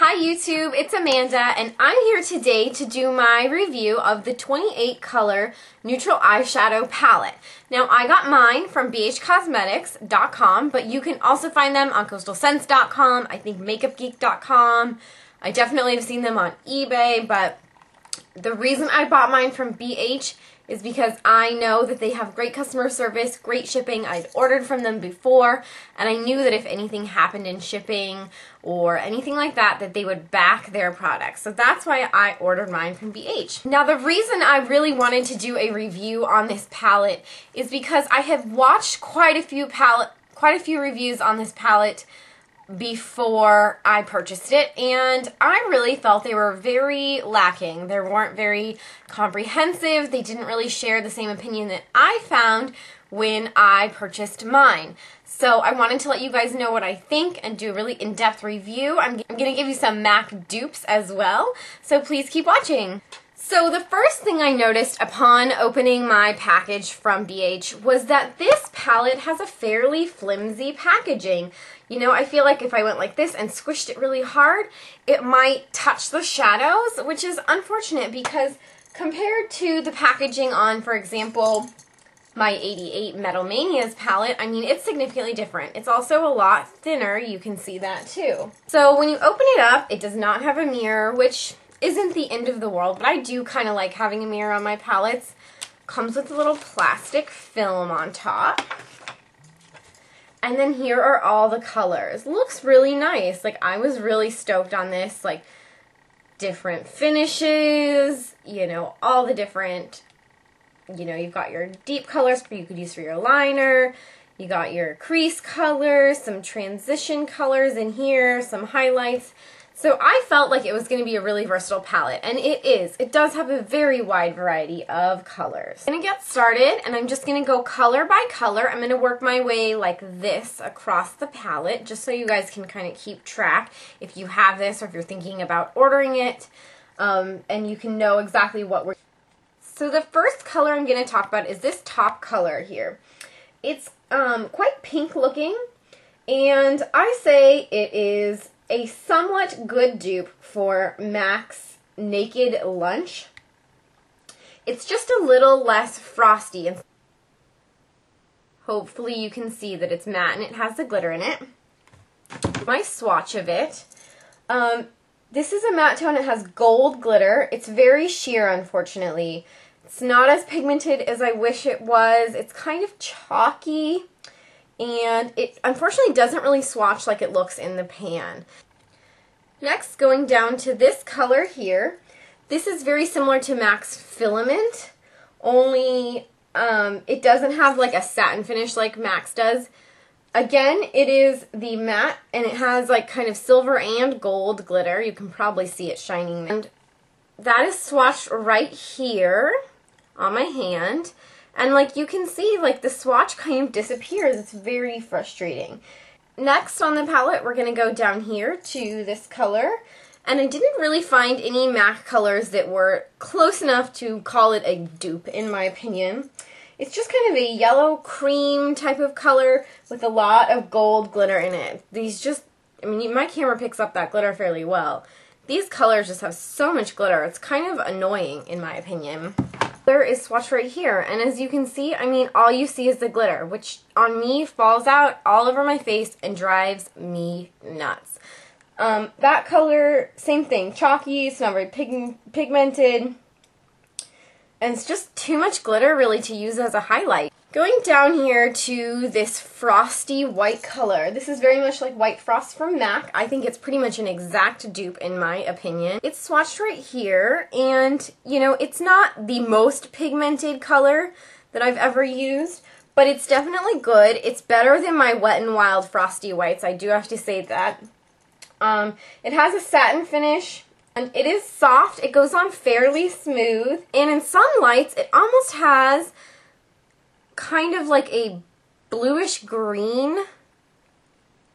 Hi YouTube, it's Amanda and I'm here today to do my review of the 28 color neutral eyeshadow palette. Now I got mine from bhcosmetics.com, but you can also find them on coastalscents.com, I think makeupgeek.com. I definitely have seen them on eBay, but the reason I bought mine from BH is because I know that they have great customer service, great shipping. I'd ordered from them before, and I knew that if anything happened in shipping or anything like that, that they would back their products. So that's why I ordered mine from BH. Now the reason I really wanted to do a review on this palette is because I have watched quite a few reviews on this palette before I purchased it, and I really felt they were very lacking. They weren't very comprehensive. They didn't really share the same opinion that I found when I purchased mine. So I wanted to let you guys know what I think and do a really in-depth review. I'm going to give you some MAC dupes as well, so please keep watching. So the first thing I noticed upon opening my package from BH was that this palette has a fairly flimsy packaging. You know, I feel like if I went like this and squished it really hard, it might touch the shadows, which is unfortunate because compared to the packaging on, for example, my 88 Metal Mania's palette, I mean, it's significantly different. It's also a lot thinner, you can see that too. So when you open it up, it does not have a mirror, which isn't the end of the world, but I do kind of like having a mirror on my palettes. Comes with a little plastic film on top. And then here are all the colors. Looks really nice. Like, I was really stoked on this. Like, different finishes, you know, all the different, you know, you've got your deep colors you could use for your liner. You got your crease colors, some transition colors in here, some highlights. So I felt like it was going to be a really versatile palette, and it is. It does have a very wide variety of colors. I'm going to get started, and I'm just going to go color by color. I'm going to work my way like this across the palette, just so you guys can kind of keep track if you have this or if you're thinking about ordering it, and you can know exactly what we're... So the first color I'm going to talk about is this top color here. It's quite pink looking, and I say it is a somewhat good dupe for MAC's Naked Lunch. It's just a little less frosty, and hopefully you can see that it's matte and it has the glitter in it. My swatch of it. This is a matte tone. It has gold glitter. It's very sheer, unfortunately. It's not as pigmented as I wish it was. It's kind of chalky, and it unfortunately doesn't really swatch like it looks in the pan. Next, going down to this color here. This is very similar to MAC's Filament, only it doesn't have like a satin finish like MAC's does. Again, it is the matte, and it has like kind of silver and gold glitter. You can probably see it shining. And that is swatched right here on my hand. And like you can see, like the swatch kind of disappears. It's very frustrating. Next on the palette, we're going to go down here to this color. And I didn't really find any MAC colors that were close enough to call it a dupe, in my opinion. It's just kind of a yellow cream type of color with a lot of gold glitter in it. These just, I mean, my camera picks up that glitter fairly well. These colors just have so much glitter. It's kind of annoying, in my opinion. Glitter is swatched right here, and as you can see, I mean, all you see is the glitter, which on me falls out all over my face and drives me nuts. That color, same thing, chalky, it's not very pigmented, and it's just too much glitter really to use as a highlight. Going down here to this frosty white color. This is very much like White Frost from MAC. I think it's pretty much an exact dupe in my opinion. It's swatched right here, and you know, it's not the most pigmented color that I've ever used, but it's definitely good. It's better than my Wet n Wild Frosty Whites, I do have to say that. It has a satin finish, and it is soft. It goes on fairly smooth, and in some lights it almost has kind of like a bluish green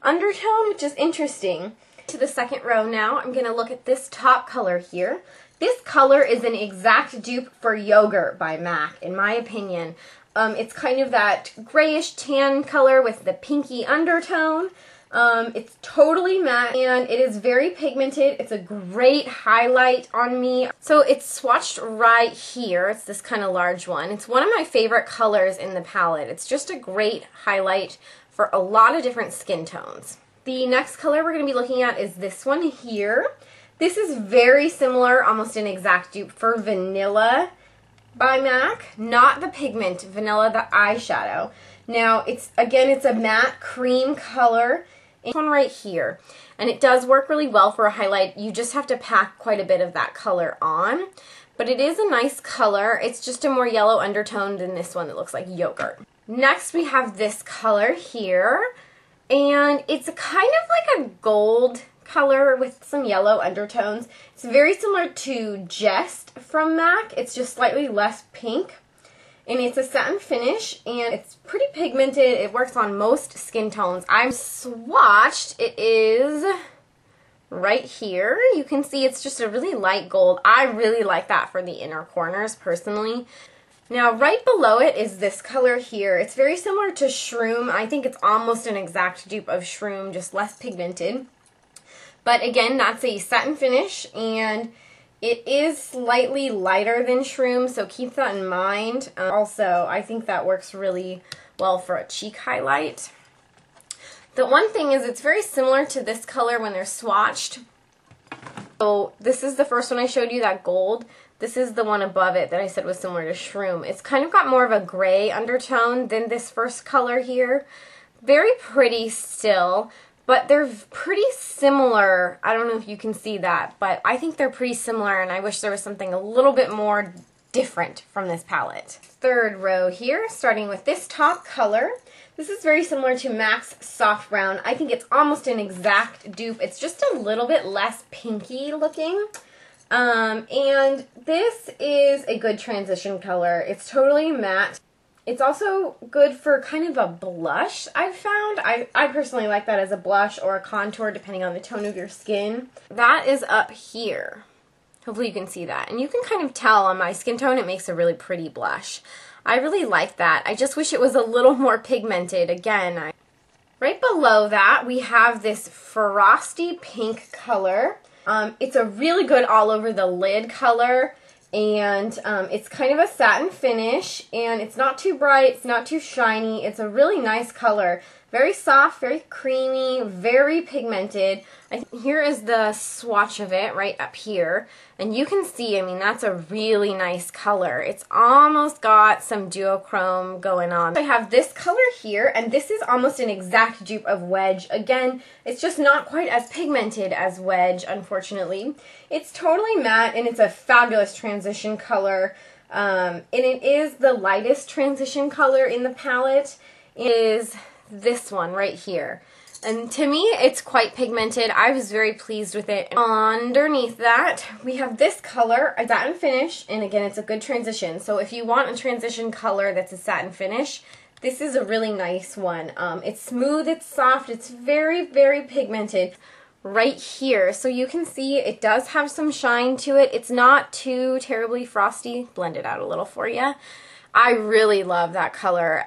undertone, which is interesting. To the second row now, I'm going to look at this top color here. This color is an exact dupe for Yogurt by MAC, in my opinion. It's kind of that grayish tan color with the pinky undertone. It's totally matte and it is very pigmented. It's a great highlight on me. So it's swatched right here. It's this kind of large one. It's one of my favorite colors in the palette. It's just a great highlight for a lot of different skin tones. The next color we're going to be looking at is this one here. This is very similar, almost an exact dupe for Vanilla by MAC. Not the pigment, Vanilla the eyeshadow. Now, it's a matte cream color. This one right here. And it does work really well for a highlight. You just have to pack quite a bit of that color on. But it is a nice color. It's just a more yellow undertone than this one that looks like yogurt. Next, we have this color here. And it's kind of like a gold color with some yellow undertones. It's very similar to Jest from MAC. It's just slightly less pink. And it's a satin finish, and it's pretty pigmented. It works on most skin tones. I've swatched. It is right here. You can see it's just a really light gold. I really like that for the inner corners, personally. Now, right below it is this color here. It's very similar to Shroom. I think it's almost an exact dupe of Shroom, just less pigmented. But again, that's a satin finish, and it is slightly lighter than Shroom, so keep that in mind. Also, I think that works really well for a cheek highlight. The one thing is it's very similar to this color when they're swatched. So this is the first one I showed you, that gold. This is the one above it that I said was similar to Shroom. It's kind of got more of a gray undertone than this first color here. Very pretty still. But they're pretty similar. I don't know if you can see that, but I think they're pretty similar, and I wish there was something a little bit more different from this palette. Third row here, starting with this top color. This is very similar to MAC's Soft Brown. I think it's almost an exact dupe. It's just a little bit less pinky looking. And this is a good transition color. It's totally matte. It's also good for kind of a blush, I've found. I personally like that as a blush or a contour, depending on the tone of your skin. That is up here. Hopefully you can see that. And you can kind of tell on my skin tone, it makes a really pretty blush. I really like that. I just wish it was a little more pigmented. Again, right below that, we have this frosty pink color. It's a really good all over the lid color. And it's kind of a satin finish, and it's not too bright, it's not too shiny. It's a really nice color. Very soft, very creamy, very pigmented. Here is the swatch of it right up here. And you can see, I mean, that's a really nice color. It's almost got some duochrome going on. I have this color here, and this is almost an exact dupe of Wedge. Again, it's just not quite as pigmented as Wedge, unfortunately. It's totally matte, and it's a fabulous transition color. And it is the lightest transition color in the palette. It is this one right here. And to me, it's quite pigmented. I was very pleased with it. Underneath that, we have this color, a satin finish, and again, it's a good transition. So if you want a transition color that's a satin finish, this is a really nice one. It's smooth, it's soft, it's very, very pigmented right here. So you can see it does have some shine to it. It's not too terribly frosty. Blend it out a little for you. I really love that color.